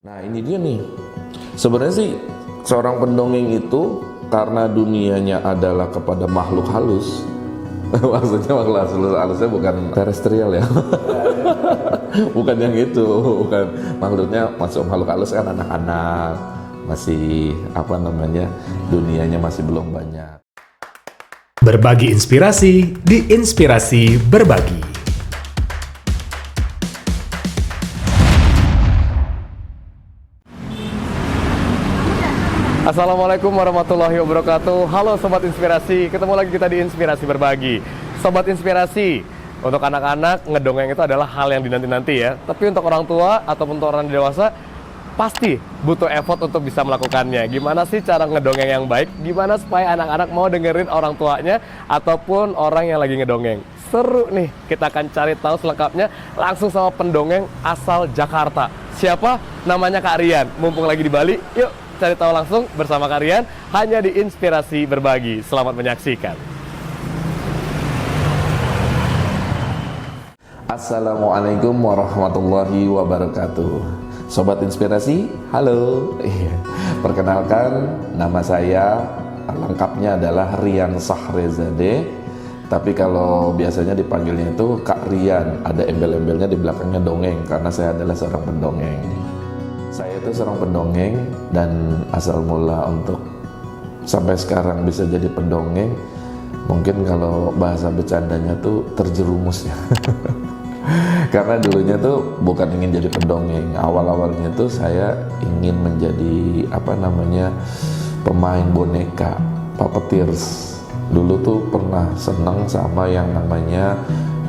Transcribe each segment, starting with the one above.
Nah ini dia nih, sebenarnya sih seorang pendongeng itu karena dunianya adalah kepada makhluk halus. Maksudnya makhluk halusnya bukan terestrial ya. Bukan yang itu, bukan. Maksudnya masuk makhluk halus kan anak-anak, masih apa namanya, dunianya masih belum banyak. Berbagi inspirasi di Inspirasi Berbagi. Assalamualaikum warahmatullahi wabarakatuh. Halo Sobat Inspirasi, ketemu lagi kita di Inspirasi Berbagi. Sobat Inspirasi, untuk anak-anak ngedongeng itu adalah hal yang dinanti-nanti ya. Tapi untuk orang tua ataupun untuk orang dewasa, pasti butuh effort untuk bisa melakukannya. Gimana sih cara ngedongeng yang baik? Gimana supaya anak-anak mau dengerin orang tuanya ataupun orang yang lagi ngedongeng? Seru nih, kita akan cari tahu selengkapnya langsung sama pendongeng asal Jakarta. Siapa? Namanya Kak Rian. Mumpung lagi di Bali, yuk cari tahu langsung bersama Kak Rian hanya di Inspirasi Berbagi. Selamat menyaksikan. Assalamualaikum warahmatullahi wabarakatuh. Sobat Inspirasi, halo. Perkenalkan, nama saya lengkapnya adalah Rian Sahrezade. Tapi kalau biasanya dipanggilnya itu Kak Rian, ada embel-embelnya di belakangnya dongeng karena saya adalah seorang pendongeng. Saya itu seorang pendongeng dan asal mula untuk sampai sekarang bisa jadi pendongeng, mungkin kalau bahasa bercandanya tuh terjerumus ya. Karena dulunya tuh bukan ingin jadi pendongeng, awal-awalnya tuh saya ingin menjadi apa namanya, pemain boneka, puppeteers. Dulu tuh pernah senang sama yang namanya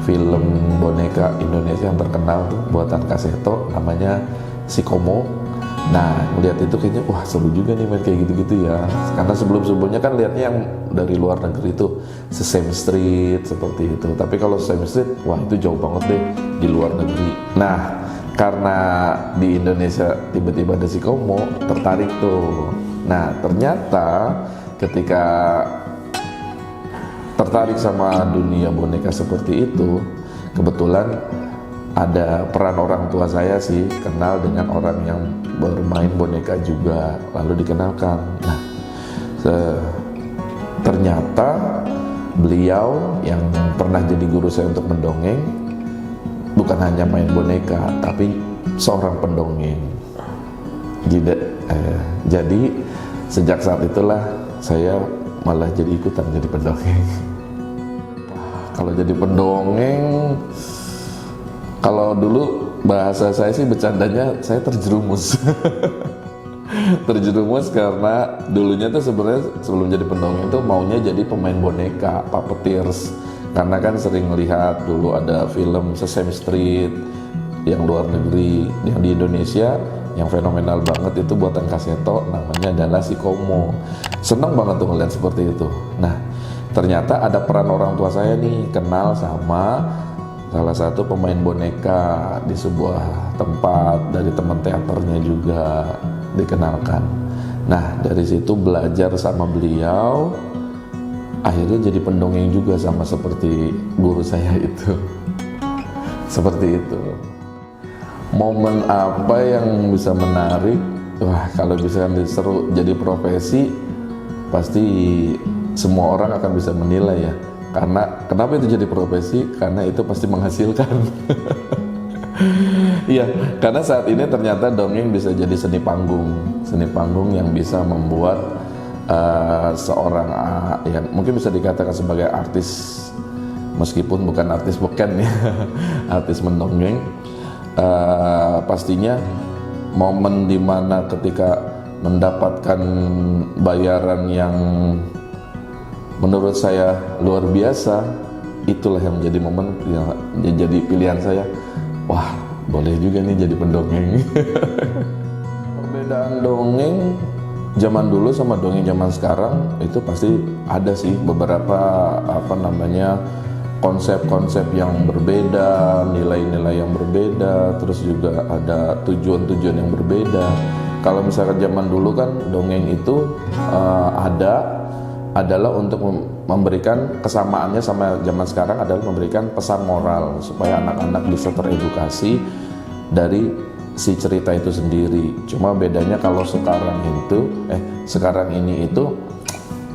film boneka Indonesia yang terkenal tuh buatan Kaseto, namanya Si Komo. Nah, melihat itu kayaknya wah seru juga nih main kayak gitu-gitu ya. Karena sebelum-sebelumnya kan lihatnya yang dari luar negeri itu Sesame Street seperti itu. Tapi kalau Sesame Street, wah itu jauh banget deh di luar negeri. Nah, karena di Indonesia tiba-tiba ada Si Komo, tertarik tuh. Nah, ternyata ketika tertarik sama dunia boneka seperti itu, kebetulan ada peran orang tua saya sih, kenal dengan orang yang bermain boneka juga, lalu dikenalkan. Nah, ternyata beliau yang pernah jadi guru saya untuk mendongeng bukan hanya main boneka, tapi seorang pendongeng. Jadi sejak saat itulah saya malah jadi ikutan jadi pendongeng. Kalau jadi pendongeng, kalau dulu bahasa saya sih bercandanya saya terjerumus. Terjerumus karena dulunya tuh sebenarnya sebelum jadi pendongeng tuh maunya jadi pemain boneka, puppeteers. Karena kan sering lihat dulu ada film Sesame Street yang luar negeri, yang di Indonesia yang fenomenal banget itu buatan Kaseto, namanya adalah Si Komo. Senang banget tuh ngeliat seperti itu. Nah, ternyata ada peran orang tua saya nih, kenal sama salah satu pemain boneka di sebuah tempat, dari teman teaternya juga dikenalkan. Nah, dari situ belajar sama beliau, akhirnya jadi pendongeng juga sama seperti guru saya itu. Seperti itu. Momen apa yang bisa menarik? Wah, kalau bisa diseru jadi profesi, pasti semua orang akan bisa menilai ya. Karena kenapa itu jadi profesi? Karena itu pasti menghasilkan. Iya, karena saat ini ternyata dongeng bisa jadi seni panggung yang bisa membuat seorang yang mungkin bisa dikatakan sebagai artis, meskipun bukan artis beken ya, artis mendongeng. Pastinya momen dimana ketika mendapatkan bayaran yang menurut saya luar biasa, itulah yang menjadi momen yang jadi pilihan saya. Wah, boleh juga nih jadi pendongeng. Perbedaan dongeng zaman dulu sama dongeng zaman sekarang itu pasti ada sih beberapa apa namanya, konsep-konsep yang berbeda, nilai-nilai yang berbeda, terus juga ada tujuan-tujuan yang berbeda. Kalau misalkan zaman dulu kan dongeng itu adalah untuk memberikan kesamaannya sama zaman sekarang adalah memberikan pesan moral supaya anak-anak bisa teredukasi dari si cerita itu sendiri. Cuma bedanya kalau sekarang ini itu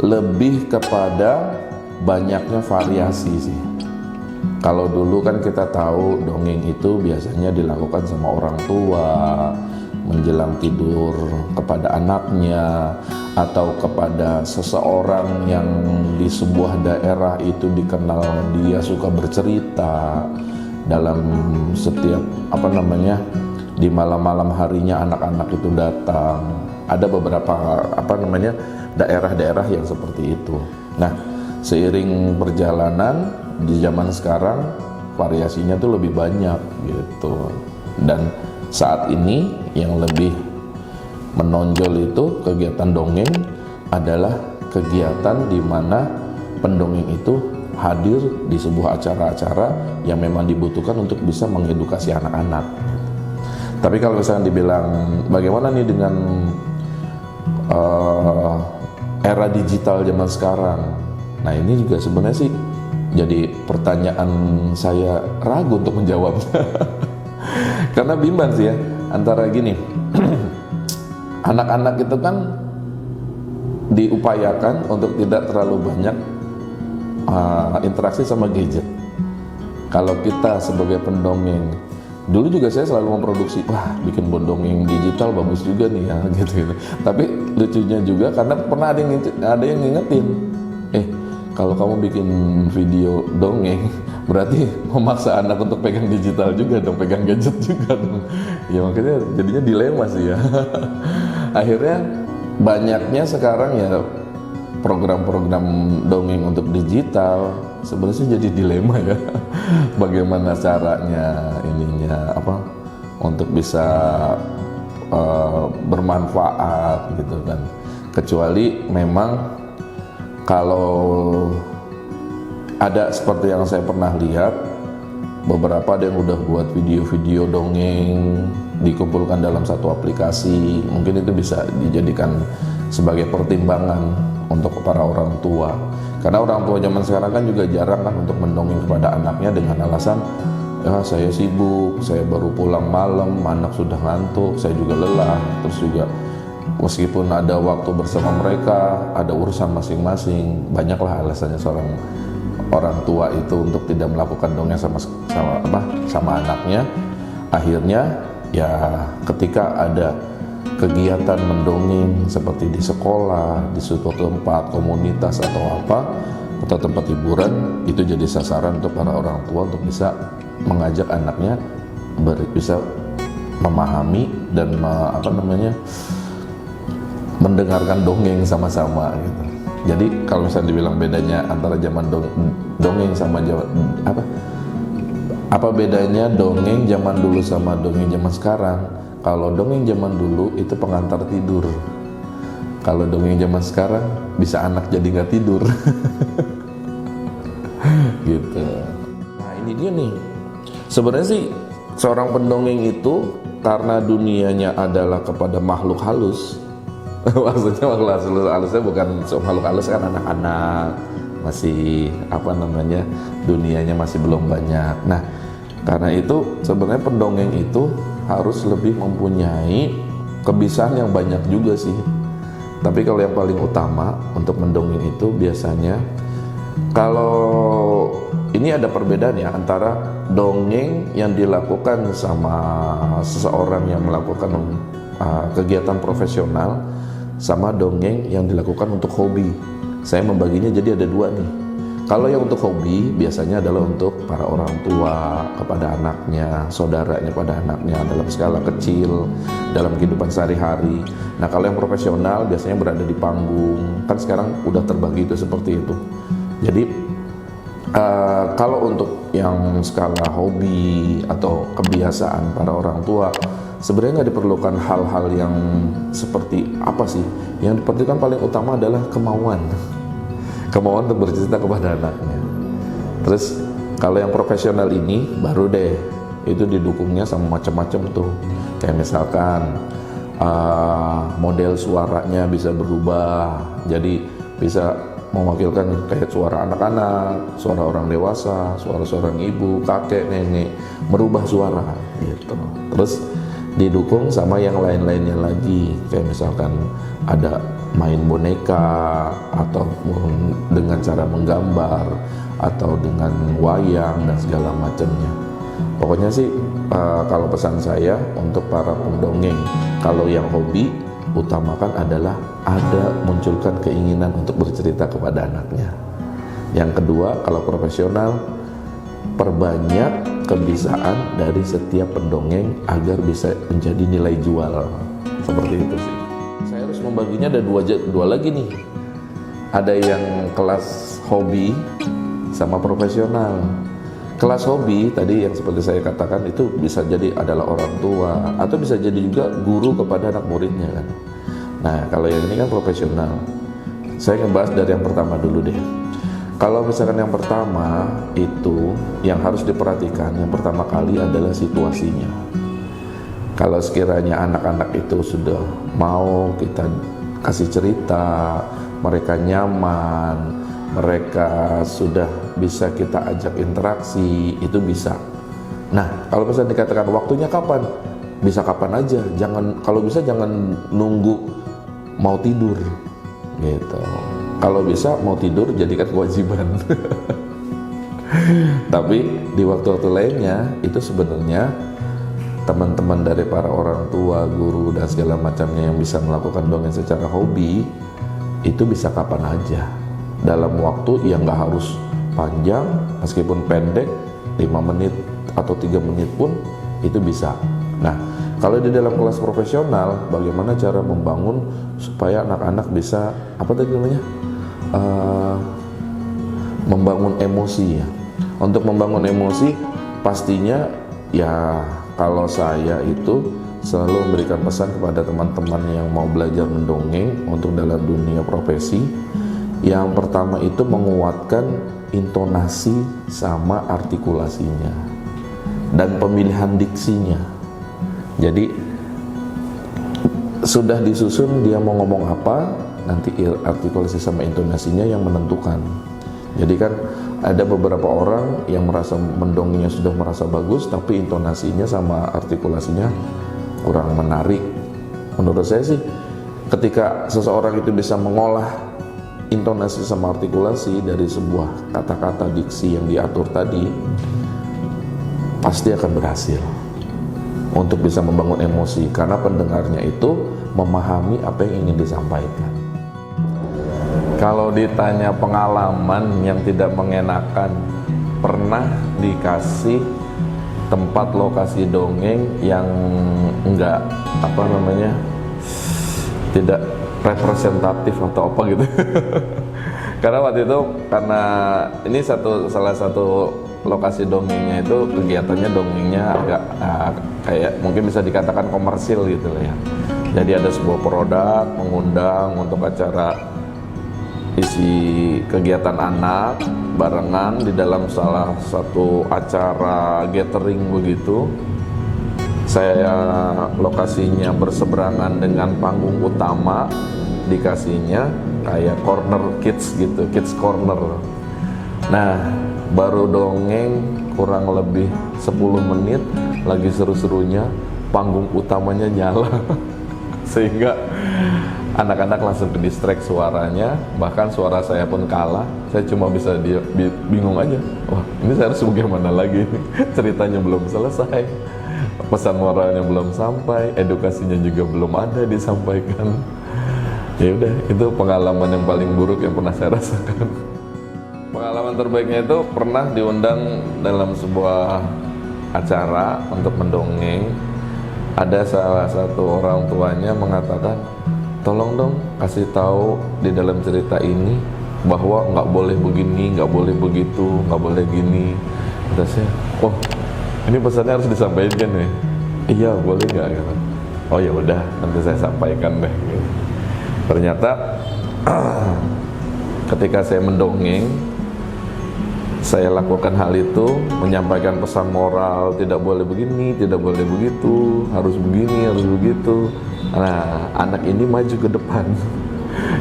lebih kepada banyaknya variasi sih. Kalau dulu kan kita tahu dongeng itu biasanya dilakukan sama orang tua menjelang tidur kepada anaknya, atau kepada seseorang yang di sebuah daerah itu dikenal dia suka bercerita dalam setiap di malam-malam harinya anak-anak itu datang. Ada beberapa daerah-daerah yang seperti itu. Nah, seiring perjalanan di zaman sekarang variasinya tuh lebih banyak gitu. Dan saat ini yang lebih menonjol itu kegiatan dongeng adalah kegiatan di mana pendongeng itu hadir di sebuah acara-acara yang memang dibutuhkan untuk bisa mengedukasi anak-anak. Tapi kalau misalnya dibilang bagaimana nih dengan era digital zaman sekarang, nah ini juga sebenarnya sih jadi pertanyaan saya ragu untuk menjawabnya. Karena bimbang sih ya antara gini. Anak-anak itu kan diupayakan untuk tidak terlalu banyak interaksi sama gadget. Kalau kita sebagai pendongeng, dulu juga saya selalu memproduksi, wah bikin dongeng digital bagus juga nih ya gitu. Tapi lucunya juga karena pernah ada yang ngingetin, kalau kamu bikin video dongeng berarti memaksa anak untuk pegang digital juga dong, pegang gadget juga dong. Ya makanya jadinya dilema sih ya. Akhirnya banyaknya sekarang ya program-program dongeng untuk digital sebenarnya jadi dilema ya. Bagaimana caranya untuk bisa bermanfaat gitu kan. Kecuali memang kalau ada seperti yang saya pernah lihat, beberapa ada yang udah buat video-video dongeng dikumpulkan dalam satu aplikasi. Mungkin itu bisa dijadikan sebagai pertimbangan untuk para orang tua, karena orang tua zaman sekarang kan juga jarang kan untuk mendongeng kepada anaknya dengan alasan, ya saya sibuk, saya baru pulang malam, anak sudah ngantuk, saya juga lelah. Terus juga meskipun ada waktu bersama mereka, ada urusan masing-masing. Banyaklah alasannya seorang orang tua itu untuk tidak melakukan dongeng sama anaknya. Akhirnya ya ketika ada kegiatan mendongeng seperti di sekolah, di suatu tempat komunitas atau tempat hiburan, itu jadi sasaran untuk para orang tua untuk bisa mengajak anaknya bisa memahami dan mendengarkan dongeng sama-sama gitu. Jadi kalau misalnya dibilang bedanya antara zaman dongeng sama apa bedanya dongeng zaman dulu sama dongeng zaman sekarang? Kalau dongeng zaman dulu itu pengantar tidur. Kalau dongeng zaman sekarang bisa anak jadi nggak tidur. Gitu. Nah ini dia nih. Sebenarnya sih seorang pendongeng itu karena dunianya adalah kepada makhluk halus. Maksudnya makhluk halusnya bukan makhluk halus kan anak-anak, masih dunianya masih belum banyak. Nah karena itu sebenarnya pendongeng itu harus lebih mempunyai kebiasaan yang banyak juga sih. Tapi kalau yang paling utama untuk mendongeng itu biasanya, kalau ini ada perbedaan ya antara dongeng yang dilakukan sama seseorang yang melakukan kegiatan profesional sama dongeng yang dilakukan untuk hobi. Saya membaginya jadi ada dua nih. Kalau yang untuk hobi biasanya adalah untuk para orang tua kepada anaknya, saudaranya pada anaknya dalam skala kecil, dalam kehidupan sehari-hari. Nah kalau yang profesional biasanya berada di panggung. Kan sekarang udah terbagi itu seperti itu. Jadi kalau untuk yang skala hobi atau kebiasaan para orang tua, sebenarnya nggak diperlukan hal-hal yang seperti apa sih. Yang diperlukan paling utama adalah kemauan untuk bercerita kepada anaknya. Terus kalau yang profesional ini baru deh itu didukungnya sama macam-macam tuh. Kayak misalkan model suaranya bisa berubah, jadi bisa mewakilkan kayak suara anak-anak, suara orang dewasa, suara seorang ibu, kakek, nenek, merubah suara gitu. Terus didukung sama yang lain-lainnya lagi, kayak misalkan ada main boneka atau dengan cara menggambar atau dengan wayang dan segala macamnya. Pokoknya sih kalau pesan saya untuk para pendongeng, kalau yang hobi utamakan adalah munculkan keinginan untuk bercerita kepada anaknya. Yang kedua, kalau profesional, perbanyak kebiasaan dari setiap pendongeng agar bisa menjadi nilai jual. Seperti itu sih. Saya harus membaginya ada dua lagi nih. Ada yang kelas hobi sama profesional. Kelas hobi tadi yang seperti saya katakan itu bisa jadi adalah orang tua atau bisa jadi juga guru kepada anak muridnya kan. Nah, kalau yang ini kan profesional. Saya ngebahas dari yang pertama dulu deh. Kalau misalkan yang pertama itu yang harus diperhatikan, yang pertama kali adalah situasinya. Kalau sekiranya anak-anak itu sudah mau kita kasih cerita, mereka nyaman, mereka sudah bisa kita ajak interaksi, itu bisa. Nah, kalau misalnya dikatakan waktunya kapan? Bisa kapan aja, kalau bisa jangan nunggu mau tidur gitu. Kalau bisa mau tidur jadikan kewajiban. Tapi di waktu-waktu lainnya itu sebenarnya teman-teman dari para orang tua, guru dan segala macamnya yang bisa melakukan dongeng secara hobi itu bisa kapan aja, dalam waktu yang nggak harus panjang, meskipun pendek 5 menit atau 3 menit pun itu bisa. Nah, kalau di dalam kelas profesional, bagaimana cara membangun supaya anak-anak bisa membangun emosi ya. Untuk membangun emosi pastinya ya, kalau saya itu selalu memberikan pesan kepada teman-teman yang mau belajar mendongeng untuk dalam dunia profesi. Yang pertama itu menguatkan intonasi sama artikulasinya dan pemilihan diksinya. Jadi sudah disusun dia mau ngomong apa, nanti artikulasi sama intonasinya yang menentukan. Jadi kan ada beberapa orang yang merasa mendongengnya sudah merasa bagus, tapi intonasinya sama artikulasinya kurang menarik. Menurut saya sih, ketika seseorang itu bisa mengolah intonasi sama artikulasi dari sebuah kata-kata diksi yang diatur tadi, pasti akan berhasil untuk bisa membangun emosi, karena pendengarnya itu memahami apa yang ingin disampaikan. Kalau ditanya pengalaman yang tidak mengenakan, pernah dikasih tempat lokasi dongeng yang enggak tidak representatif atau apa gitu. Karena waktu itu ini salah satu lokasi dongengnya itu kegiatannya dongengnya agak kayak mungkin bisa dikatakan komersil gitu lah ya. Jadi ada sebuah produk mengundang untuk acara isi kegiatan anak barengan di dalam salah satu acara gathering begitu. Saya lokasinya berseberangan dengan panggung utama, dikasihnya kayak corner kids gitu, kids corner. Nah, baru dongeng kurang lebih 10 menit lagi seru-serunya, panggung utamanya nyala. Sehingga anak-anak langsung ke distract suaranya, bahkan suara saya pun kalah. Saya cuma bisa bingung aja, wah ini saya harus bagaimana lagi, ceritanya belum selesai, pesan moralnya belum sampai, edukasinya juga belum ada disampaikan. Ya udah, itu pengalaman yang paling buruk yang pernah saya rasakan. Pengalaman terbaiknya itu pernah diundang dalam sebuah acara untuk mendongeng. Ada salah satu orang tuanya mengatakan, tolong dong kasih tahu di dalam cerita ini bahwa nggak boleh begini, nggak boleh begitu, nggak boleh gini. Kata saya, oh ini pesannya harus disampaikan ya. Iya boleh nggak? Oh ya udah, nanti saya sampaikan deh. Ternyata ketika saya mendongeng, saya lakukan hal itu, menyampaikan pesan moral, tidak boleh begini, tidak boleh begitu, harus begini, harus begitu. Nah, anak ini maju ke depan.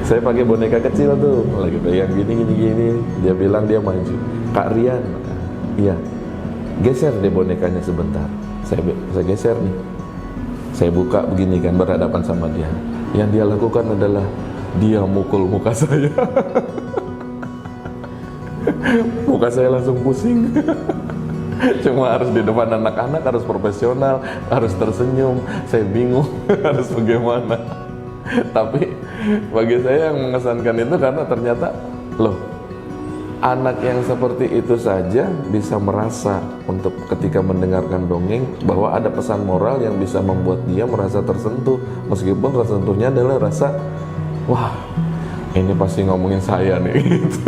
Saya pakai boneka kecil tuh, lagi pegang gini. Dia bilang dia maju. Kak Rian, iya, geser deh bonekanya sebentar. Saya geser nih. Saya buka begini kan, berhadapan sama dia. Yang dia lakukan adalah dia mukul muka saya. Muka saya langsung pusing. Cuma harus di depan anak-anak, harus profesional, harus tersenyum. Saya bingung harus bagaimana. Tapi bagi saya yang mengesankan itu karena ternyata, loh, anak yang seperti itu saja bisa merasa untuk ketika mendengarkan dongeng bahwa ada pesan moral yang bisa membuat dia merasa tersentuh, meskipun tersentuhnya adalah rasa, wah, ini pasti ngomongin saya nih gitu.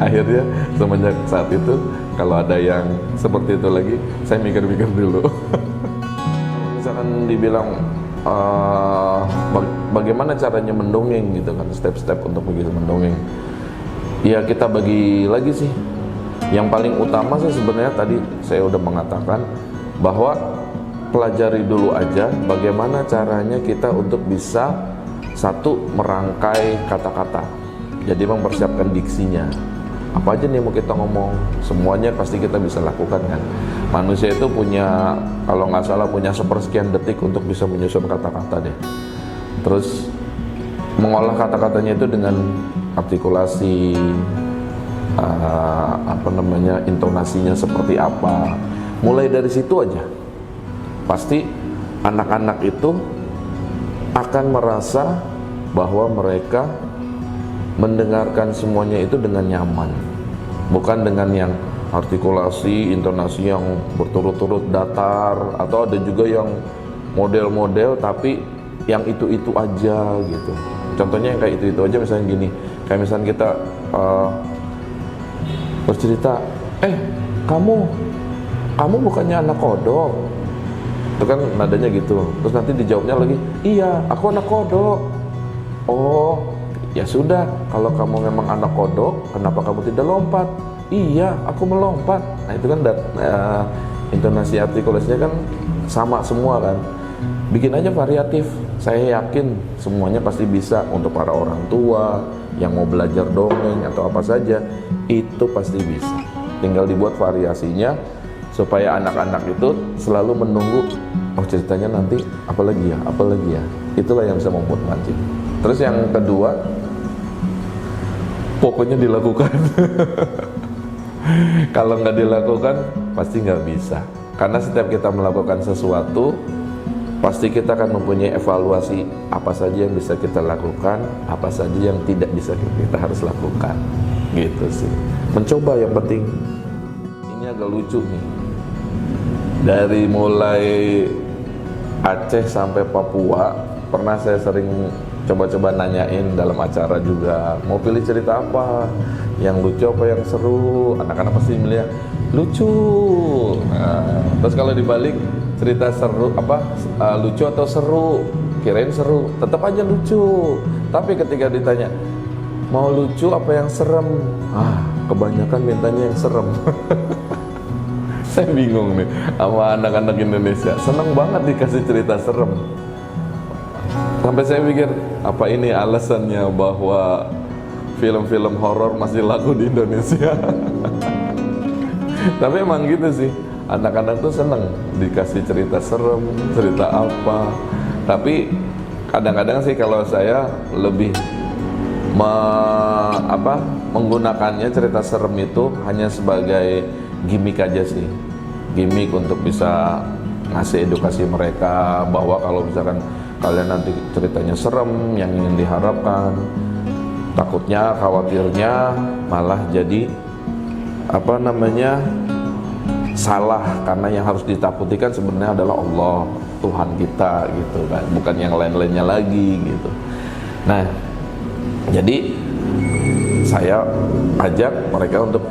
Akhirnya semenjak saat itu kalau ada yang seperti itu lagi, saya mikir-mikir dulu. Misalkan dibilang bagaimana caranya mendongeng gitu kan, step-step untuk begitu mendongeng. Ya kita bagi lagi sih. Yang paling utama sih sebenarnya tadi saya udah mengatakan bahwa pelajari dulu aja bagaimana caranya kita untuk bisa satu merangkai kata-kata. Jadi mempersiapkan diksinya. Apa aja nih mau kita ngomong, semuanya pasti kita bisa lakukan kan. Manusia itu punya, kalau nggak salah punya sepersekian detik untuk bisa menyusun kata-kata deh. Terus mengolah kata-katanya itu dengan artikulasi, intonasinya seperti apa. Mulai dari situ aja, pasti anak-anak itu akan merasa bahwa mereka mendengarkan semuanya itu dengan nyaman, bukan dengan yang artikulasi, intonasi yang berturut-turut datar, atau ada juga yang model-model tapi yang itu-itu aja gitu. Contohnya yang kayak itu-itu aja, misalnya gini, kayak misalnya kita bercerita, kamu bukannya anak kodok, itu kan nadanya gitu. Terus nanti dijawabnya lagi, iya, aku anak kodok. Oh, ya sudah, kalau kamu memang anak kodok, kenapa kamu tidak lompat? Iya, aku melompat. Nah itu kan intonasi artikulasinya kan sama semua kan. Bikin aja variatif. Saya yakin semuanya pasti bisa. Untuk para orang tua yang mau belajar dongeng atau apa saja, itu pasti bisa. Tinggal dibuat variasinya supaya anak-anak itu selalu menunggu, oh ceritanya nanti apa lagi ya. Itulah yang bisa membuat mancing. Terus yang kedua, pokoknya dilakukan. Kalau nggak dilakukan pasti nggak bisa, karena setiap kita melakukan sesuatu pasti kita akan mempunyai evaluasi apa saja yang bisa kita lakukan, apa saja yang tidak bisa kita harus lakukan, gitu sih. Mencoba yang penting. Ini agak lucu nih, dari mulai Aceh sampai Papua pernah saya sering coba-coba nanyain dalam acara juga, mau pilih cerita apa, yang lucu apa yang seru. Anak-anak pasti milih lucu. Nah, terus kalau dibalik cerita seru lucu atau seru, kirain seru, tetap aja lucu. Tapi ketika ditanya mau lucu apa yang serem, kebanyakan mintanya yang serem. Saya bingung nih sama anak-anak Indonesia, seneng banget dikasih cerita serem. Sampai saya pikir, apa ini alasannya bahwa film-film horor masih laku di Indonesia? Tapi emang gitu sih, anak-anak tuh seneng dikasih cerita serem, cerita apa. Tapi kadang-kadang sih kalau saya lebih menggunakannya cerita serem itu hanya sebagai gimmick aja sih. Gimmick untuk bisa ngasih edukasi mereka bahwa kalau misalkan kalian nanti ceritanya serem yang ingin diharapkan, takutnya, khawatirnya malah jadi salah, karena yang harus ditakuti kan sebenarnya adalah Allah, Tuhan kita gitu kan, bukan yang lain-lainnya lagi gitu. Nah, jadi saya ajak mereka untuk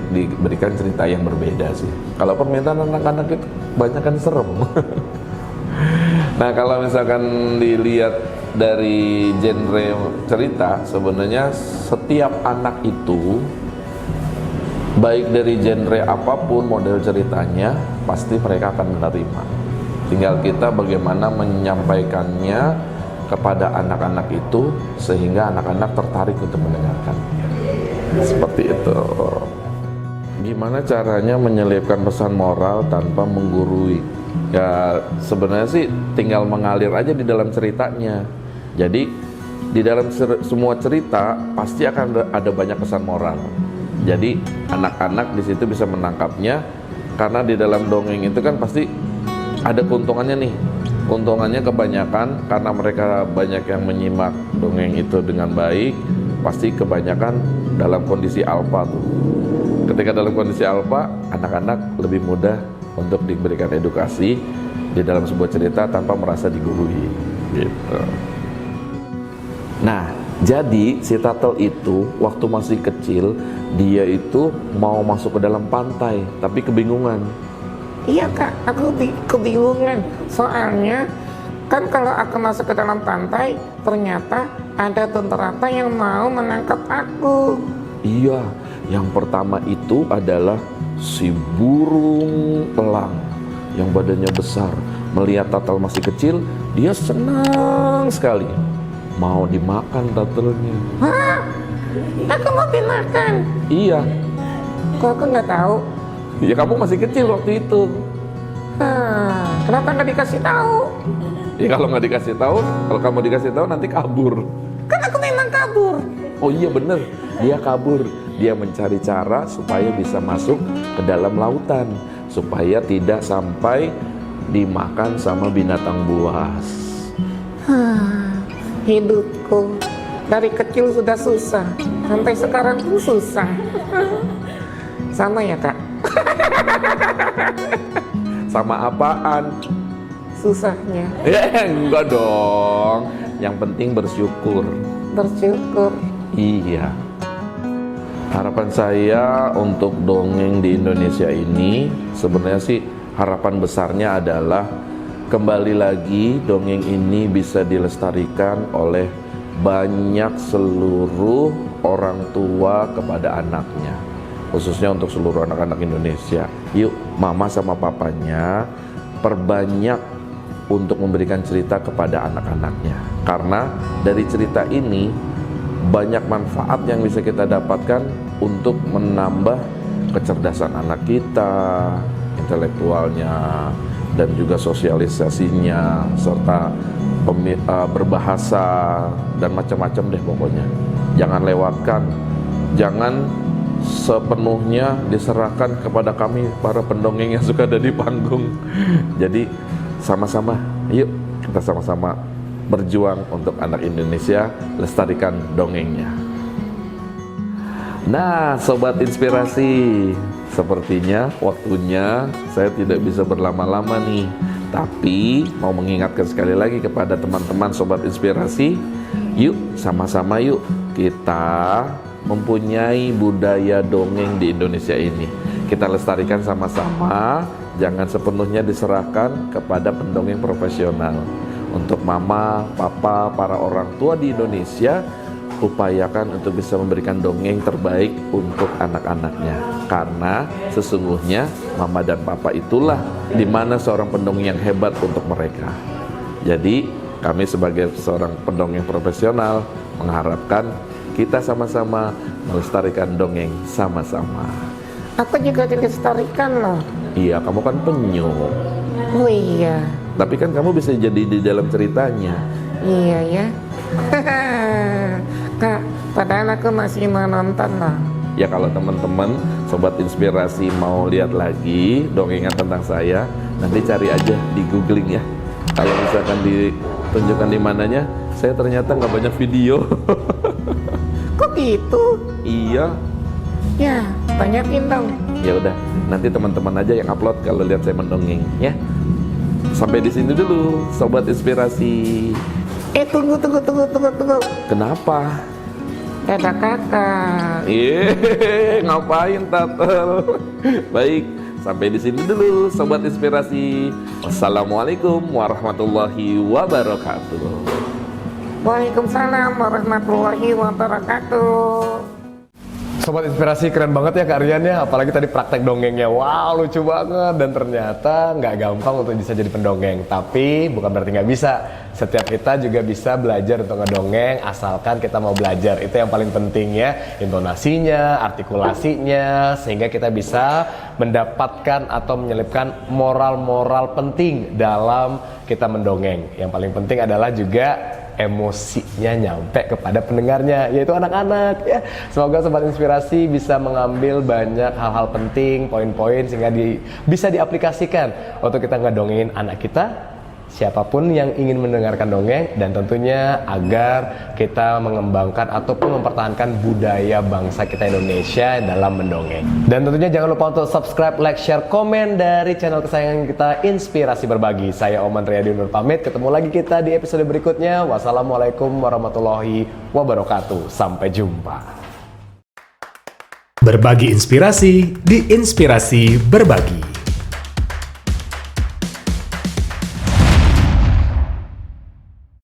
diberikan cerita yang berbeda sih. Kalau permintaan anak-anak itu banyak kan serem. Nah, kalau misalkan dilihat dari genre cerita, sebenarnya setiap anak itu, baik dari genre apapun model ceritanya, pasti mereka akan menerima. Tinggal kita bagaimana menyampaikannya kepada anak-anak itu sehingga anak-anak tertarik untuk mendengarkan. Seperti itu. Gimana caranya menyelipkan pesan moral tanpa menggurui? Ya sebenarnya sih tinggal mengalir aja di dalam ceritanya. Jadi di dalam semua cerita pasti akan ada banyak pesan moral. Jadi anak-anak di situ bisa menangkapnya, karena di dalam dongeng itu kan pasti ada keuntungannya nih. Keuntungannya kebanyakan karena mereka banyak yang menyimak dongeng itu dengan baik, pasti kebanyakan dalam kondisi alfa tuh. Ketika dalam kondisi alfa, anak-anak lebih mudah untuk diberikan edukasi di dalam sebuah cerita tanpa merasa digurui gitu. Nah, jadi si Turtle itu waktu masih kecil, dia itu mau masuk ke dalam pantai tapi kebingungan. Iya kak, aku kebingungan. Soalnya kan kalau aku masuk ke dalam pantai, ternyata ada tentara yang mau menangkap aku. Iya, yang pertama itu adalah si burung elang yang badannya besar. Melihat Turtle masih kecil, dia senang sekali. Mau dimakan turtle-nya. Hah? Aku mau dimakan? Iya. Kok aku nggak tahu? Ya kamu masih kecil waktu itu. Kenapa nggak dikasih tahu? Ya kalau nggak dikasih tahu, kalau kamu dikasih tahu nanti kabur. Kan aku memang kabur. Oh iya bener, dia kabur. Dia mencari cara supaya bisa masuk ke dalam lautan, supaya tidak sampai dimakan sama binatang buas. Hidupku dari kecil sudah susah, sampai sekarang pun susah. Sama ya kak? Sama apaan? Susahnya. Enggak dong. Yang penting bersyukur. Bersyukur. Iya. Harapan saya untuk dongeng di Indonesia ini sebenarnya sih harapan besarnya adalah kembali lagi dongeng ini bisa dilestarikan oleh banyak seluruh orang tua kepada anaknya, khususnya untuk seluruh anak-anak Indonesia. Yuk, mama sama papanya perbanyak untuk memberikan cerita kepada anak-anaknya, karena dari cerita ini banyak manfaat yang bisa kita dapatkan untuk menambah kecerdasan anak kita, intelektualnya, dan juga sosialisasinya, serta berbahasa dan macam-macam deh pokoknya. Jangan lewatkan, jangan sepenuhnya diserahkan kepada kami para pendongeng yang suka ada di panggung. Jadi sama-sama, yuk kita sama-sama berjuang untuk anak Indonesia, lestarikan dongengnya. Nah, sobat inspirasi, sepertinya waktunya saya tidak bisa berlama-lama nih. Tapi mau mengingatkan sekali lagi kepada teman-teman sobat inspirasi, yuk sama-sama yuk kita mempunyai budaya dongeng di Indonesia ini. Kita lestarikan sama-sama, jangan sepenuhnya diserahkan kepada pendongeng profesional. Untuk mama, papa, para orang tua di Indonesia, upayakan untuk bisa memberikan dongeng terbaik untuk anak-anaknya, karena sesungguhnya mama dan papa itulah dimana seorang pendongeng yang hebat untuk mereka. Jadi kami sebagai seorang pendongeng profesional mengharapkan kita sama-sama melestarikan dongeng sama-sama. Aku juga dilestarikan loh. Iya, kamu kan penyu, Oh iya. tapi kan kamu bisa jadi di dalam ceritanya. Iya ya. Kak, padahal aku masih mau nonton loh. Ya kalau teman-teman sobat inspirasi mau lihat lagi dongengan tentang saya, nanti cari aja di googling ya. Kalau misalkan ditunjukkan di mananya, saya ternyata nggak banyak video. Kok gitu? Iya. Ya, banyakin dong. Ya udah, nanti teman-teman aja yang upload kalau lihat saya mendongeng ya. Sampai di sini dulu sobat inspirasi. Tunggu. Kenapa? Dadah kakak. Ngapain Turtle? Baik, sampai di sini dulu sobat inspirasi. Wassalamualaikum warahmatullahi wabarakatuh. Waalaikumsalam warahmatullahi wabarakatuh. Sobat inspirasi, keren banget ya Kak Rian ya, apalagi tadi praktek dongengnya, wow lucu banget. Dan ternyata nggak gampang untuk bisa jadi pendongeng, tapi bukan berarti nggak bisa. Setiap kita juga bisa belajar untuk ngedongeng asalkan kita mau belajar. Itu yang paling penting ya, intonasinya, artikulasinya, sehingga kita bisa mendapatkan atau menyelipkan moral-moral penting dalam kita mendongeng. Yang paling penting adalah juga emosinya nyampe kepada pendengarnya, yaitu anak-anak ya. Semoga Sobat Inspirasi bisa mengambil banyak hal-hal penting, poin-poin sehingga bisa diaplikasikan untuk kita ngedongengin anak kita, siapapun yang ingin mendengarkan dongeng, dan tentunya agar kita mengembangkan ataupun mempertahankan budaya bangsa kita Indonesia dalam mendongeng. Dan tentunya jangan lupa untuk subscribe, like, share, komen dari channel kesayangan kita Inspirasi Berbagi. Saya Oman Riyadi Nur pamit, ketemu lagi kita di episode berikutnya. Wassalamualaikum warahmatullahi wabarakatuh. Sampai jumpa. Berbagi inspirasi di Inspirasi Berbagi.